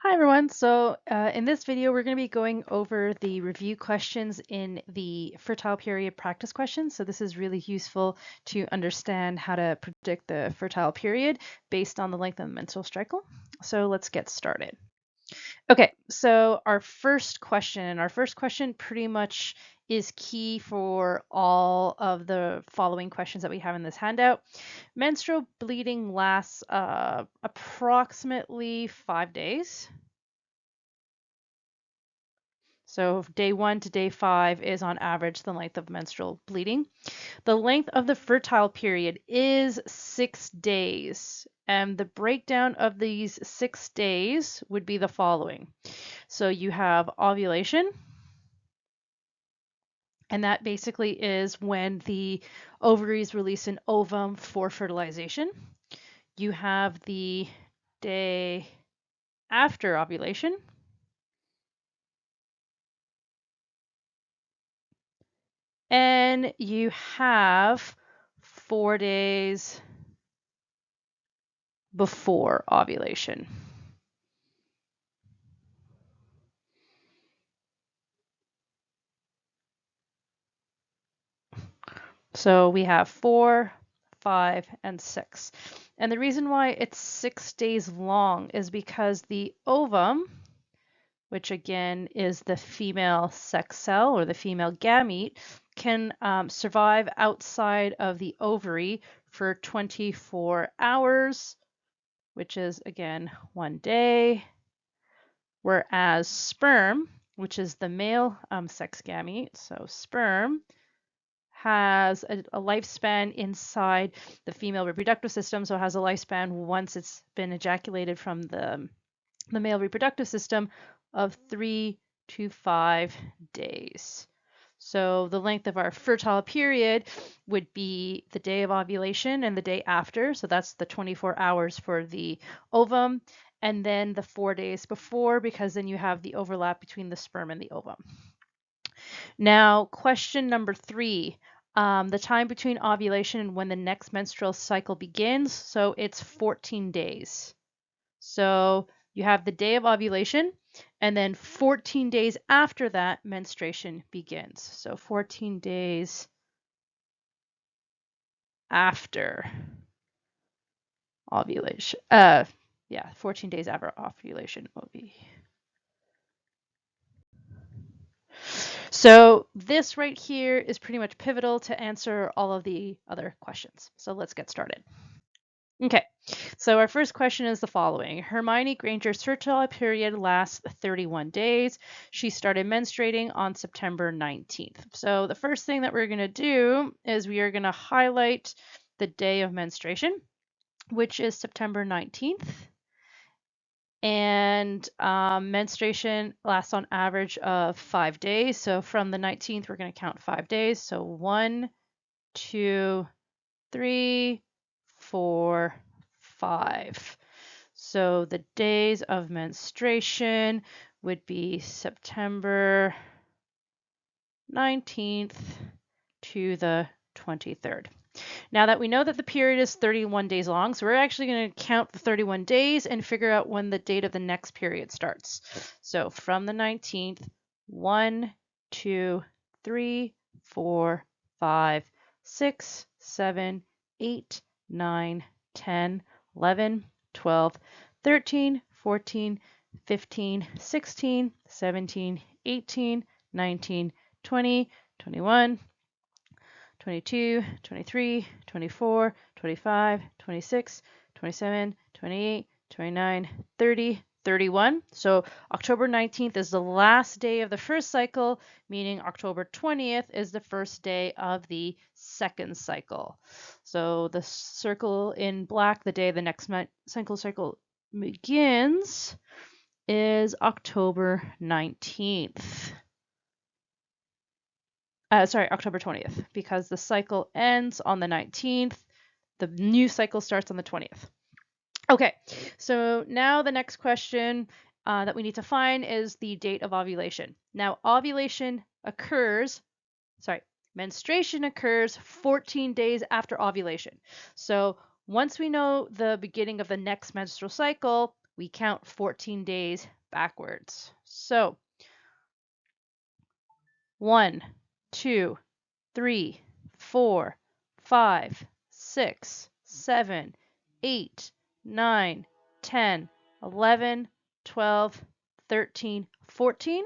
Hi everyone. In this video, we're going to be going over the review questions in the fertile period practice questions. So this is really useful to understand how to predict the fertile period based on the length of the menstrual cycle. So let's get started. Okay, so our first question pretty much is key for all of the following questions that we have in this handout. Menstrual bleeding lasts approximately 5 days. So day 1 to day 5 is on average the length of menstrual bleeding. The length of the fertile period is 6 days. And the breakdown of these 6 days would be the following. So you have ovulation, and that basically is when the ovaries release an ovum for fertilization. You have the day after ovulation, and you have 4 days before ovulation. So we have 4, 5, and 6. And the reason why it's 6 days long is because the ovum, which again is the female sex cell or the female gamete, can survive outside of the ovary for 24 hours, which is again 1 day, whereas sperm, which is the male sex gamete, so sperm, has a lifespan inside the female reproductive system, so it has a lifespan once it's been ejaculated from the male reproductive system of 3 to 5 days. So the length of our fertile period would be the day of ovulation and the day after. So that's the 24 hours for the ovum, and then the 4 days before, because then you have the overlap between the sperm and the ovum. Now, question number 3. The time between ovulation and when the next menstrual cycle begins. So it's 14 days. So you have the day of ovulation, and then 14 days after that, menstruation begins. So 14 days after ovulation. 14 days after ovulation will be. So this right here is pretty much pivotal to answer all of the other questions. So let's get started. Okay, so our first question is the following. Hermione Granger's fertile period lasts 31 days. She started menstruating on September 19th. So the first thing that we're going to do is we are going to highlight the day of menstruation, which is September 19th. And menstruation lasts on average of 5 days. So from the 19th, we're going to count 5 days. So 1, 2, 3, 4, 5. So the days of menstruation would be September 19th to the 23rd. Now that we know that the period is 31 days long, so we're actually going to count the 31 days and figure out when the date of the next period starts. So from the 19th, 1, 2, 3, 4, 5, 6, 7, 8, 9, 10, 11, 12, 13, 14, 15, 16, 17, 18, 19, 20, 21, 22, 23, 24, 25, 26, 27, 28, 29, 30, 31. So October 19th is the last day of the first cycle, meaning October 20th is the first day of the second cycle. So the circle in black, the day the next cycle begins, is October 19th. October 20th, because the cycle ends on the 19th. The new cycle starts on the 20th. Okay, so now the next question that we need to find is the date of ovulation. Now, menstruation occurs 14 days after ovulation. So once we know the beginning of the next menstrual cycle, we count 14 days backwards. So 1, 2, 3, 4, 5, 6, 7, 8, 9, 10, 11, 12, 13, 14.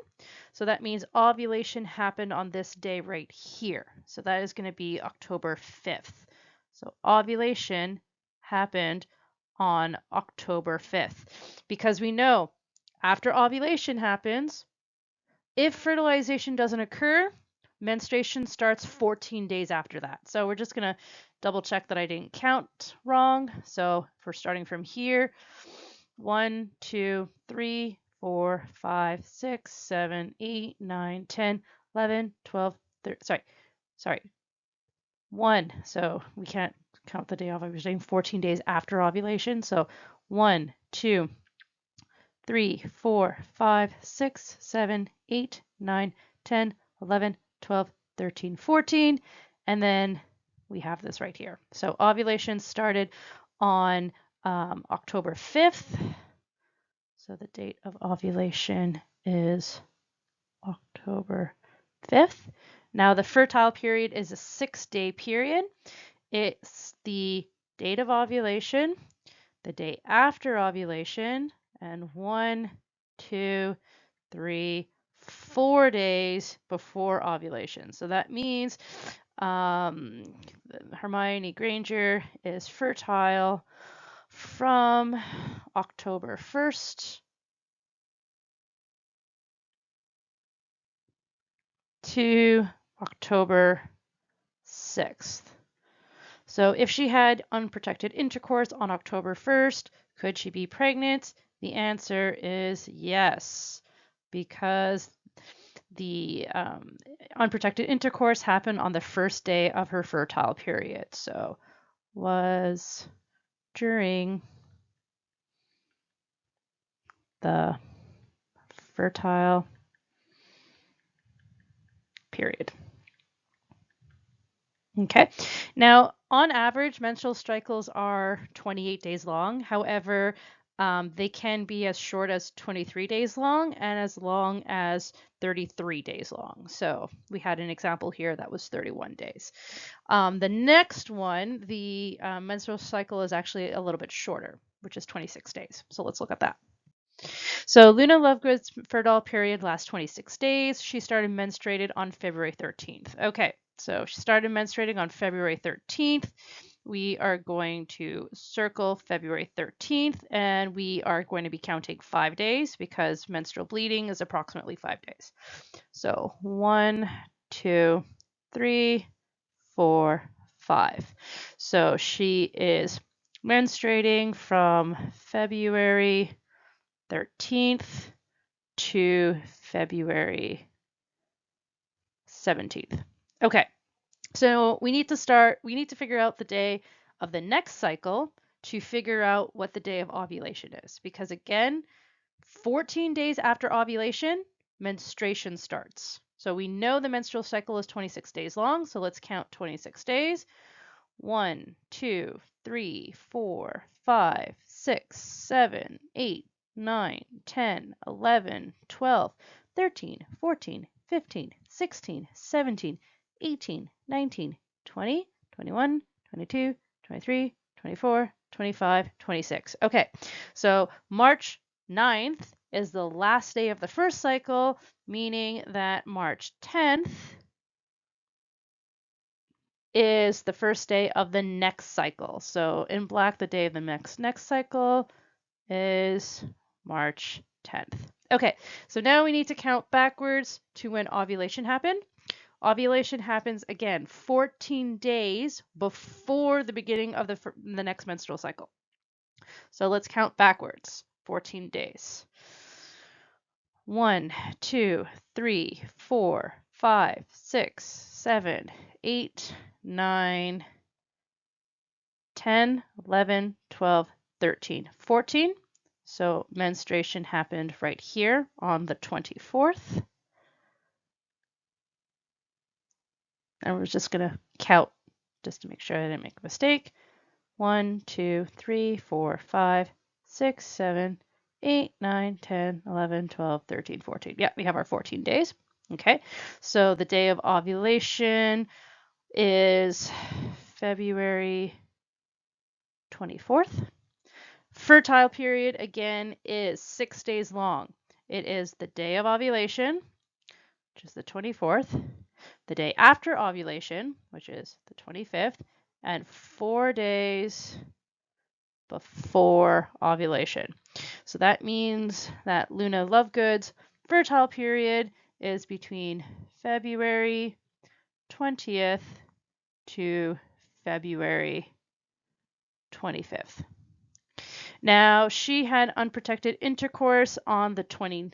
So that means ovulation happened on this day right here. So that is going to be October 5th. So ovulation happened on October 5th because we know after ovulation happens, if fertilization doesn't occur, menstruation starts 14 days after that. So we're just going to double check that I didn't count wrong. So if we're starting from here, 1, 2, 3, 4, 5, 6, 7, 8, 9, 10, 11, 12, 13, sorry, 1. So we can't count the day of ovulation, 14 days after ovulation. So 1, 2, 3, 4, 5, 6, 7, 8, 9, 10, 11, 12, 13, 14. And then we have this right here. So ovulation started on October 5th. So the date of ovulation is October 5th. Now the fertile period is a 6-day period. It's the date of ovulation, the day after ovulation, and 1, 2, 3, 4 days before ovulation. So that means Hermione Granger is fertile from October 1st to October 6th. So if she had unprotected intercourse on October 1st, could she be pregnant? The answer is yes, because the unprotected intercourse happened on the first day of her fertile period. So was during the fertile period. Okay, now on average, menstrual cycles are 28 days long. However, they can be as short as 23 days long and as long as 33 days long. So we had an example here that was 31 days. The next one, the menstrual cycle is actually a little bit shorter, which is 26 days. So let's look at that. So Luna Lovegood's fertile period lasts 26 days. She started menstruated on February 13th. Okay, so she started menstruating on February 13th. We are going to circle February 13th, and we are going to be counting 5 days because menstrual bleeding is approximately 5 days. So 1, 2, 3, 4, 5. So she is menstruating from February 13th to February 17th. Okay, so we need to figure out the day of the next cycle to figure out what the day of ovulation is. Because again, 14 days after ovulation, menstruation starts. So we know the menstrual cycle is 26 days long, so let's count 26 days. 1, 2, 3, 4, 5, 6, 7, 8, 9, 10, 11, 12, 13, 14, 15, 16, 17, 18, 19, 20, 21, 22, 23, 24, 25, 26. Okay, so March 9th is the last day of the first cycle, meaning that March 10th is the first day of the next cycle. So in black, the day of the next cycle is March 10th. Okay, so now we need to count backwards to when ovulation happened. Ovulation happens again 14 days before the beginning of the next menstrual cycle. So let's count backwards. 14 days. 1, 2, 3, 4, 5, 6, 7, 8, 9, 10, 11, 12, 13, 14. So menstruation happened right here on the 24th. And we're just going to count just to make sure I didn't make a mistake. 1, 2, 3, 4, 5, 6, 7, 8, 9, 10, 11, 12, 13, 14. Yeah, we have our 14 days. Okay, so the day of ovulation is February 24th. Fertile period, again, is 6 days long. It is the day of ovulation, which is the 24th, the day after ovulation, which is the 25th, and 4 days before ovulation. So that means that Luna Lovegood's fertile period is between February 20th to February 25th. Now, she had unprotected intercourse on the 29th.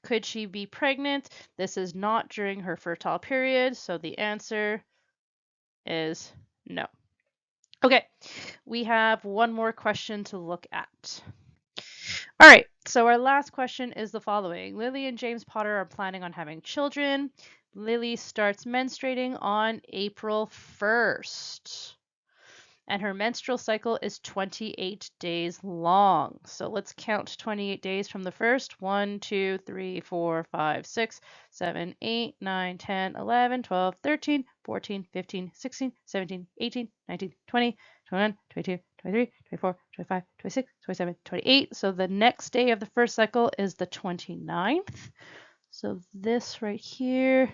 Could she be pregnant? This is not during her fertile period, so the answer is no. Okay, we have one more question to look at. All right, so our last question is the following. Lily and James Potter are planning on having children. Lily starts menstruating on April 1st, and her menstrual cycle is 28 days long. So let's count 28 days from the first. 1, 2, 3, 4, 5, 6, 7, 8, 9, 10, 11, 12, 13, 14, 15, 16, 17, 18, 19, 20, 21, 22, 23, 24, 25, 26, 27, 28. So the next day of the first cycle is the 29th. So this right here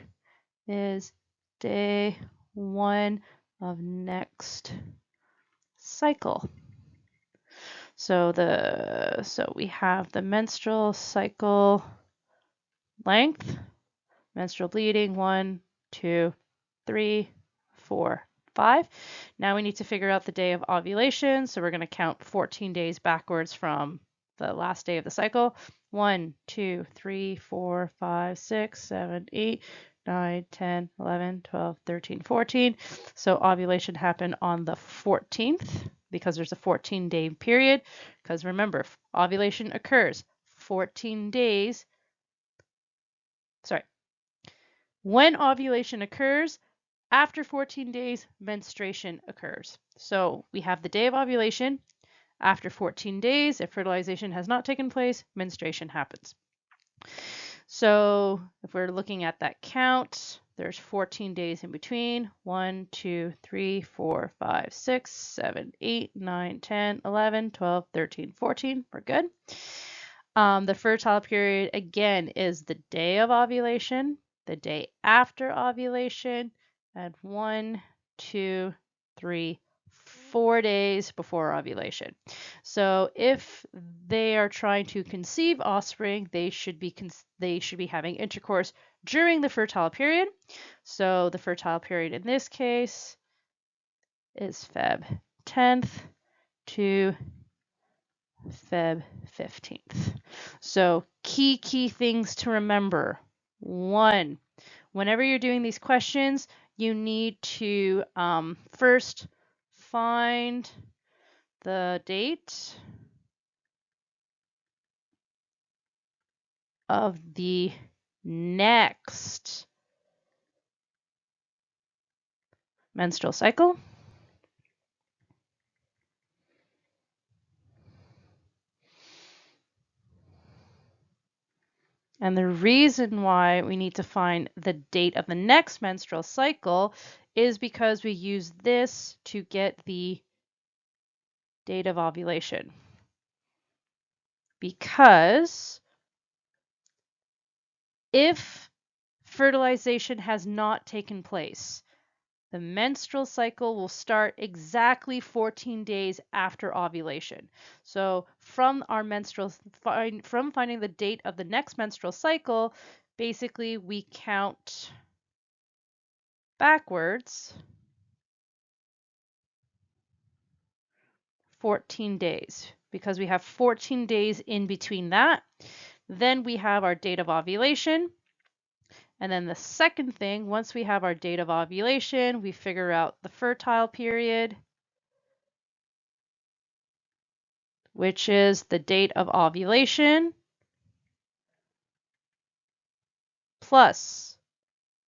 is day 1 of next cycle. So we have the menstrual cycle length, menstrual bleeding, 1, 2, 3, 4, 5. Now we need to figure out the day of ovulation. So we're going to count 14 days backwards from the last day of the cycle. 1, 2, 3, 4, 5, 6, 7, 8, 9, 10, 11, 12, 13, 14. So ovulation happened on the 14th because there's a 14-day period. Because remember, ovulation occurs 14 days. Sorry. When ovulation occurs, after 14 days, menstruation occurs. So we have the day of ovulation. After 14 days, if fertilization has not taken place, menstruation happens. So if we're looking at that count, there's 14 days in between. 1, 2, 3, 4, 5, 6, 7, 8, 9, 10, 11, 12, 13, 14. We're good. The fertile period, again, is the day of ovulation, the day after ovulation, and 1, 2, 3, 4 days before ovulation. So if they are trying to conceive offspring, they should be having intercourse during the fertile period. So the fertile period in this case is Feb 10th to Feb 15th. So key things to remember. 1, whenever you're doing these questions, you need to first find the date of the next menstrual cycle. And the reason why we need to find the date of the next menstrual cycle is because we use this to get the date of ovulation. Because if fertilization has not taken place, the menstrual cycle will start exactly 14 days after ovulation. So from finding the date of the next menstrual cycle, basically we count backwards 14 days because we have 14 days in between that. Then we have our date of ovulation. And then the second thing, once we have our date of ovulation, we figure out the fertile period, which is the date of ovulation plus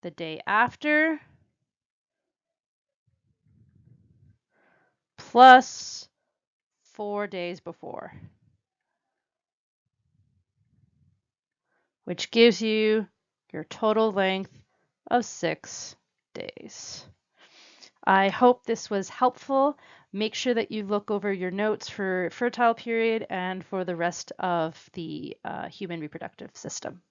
the day after plus 4 days before. which gives you your total length of 6 days. I hope this was helpful. Make sure that you look over your notes for fertile period and for the rest of the human reproductive system.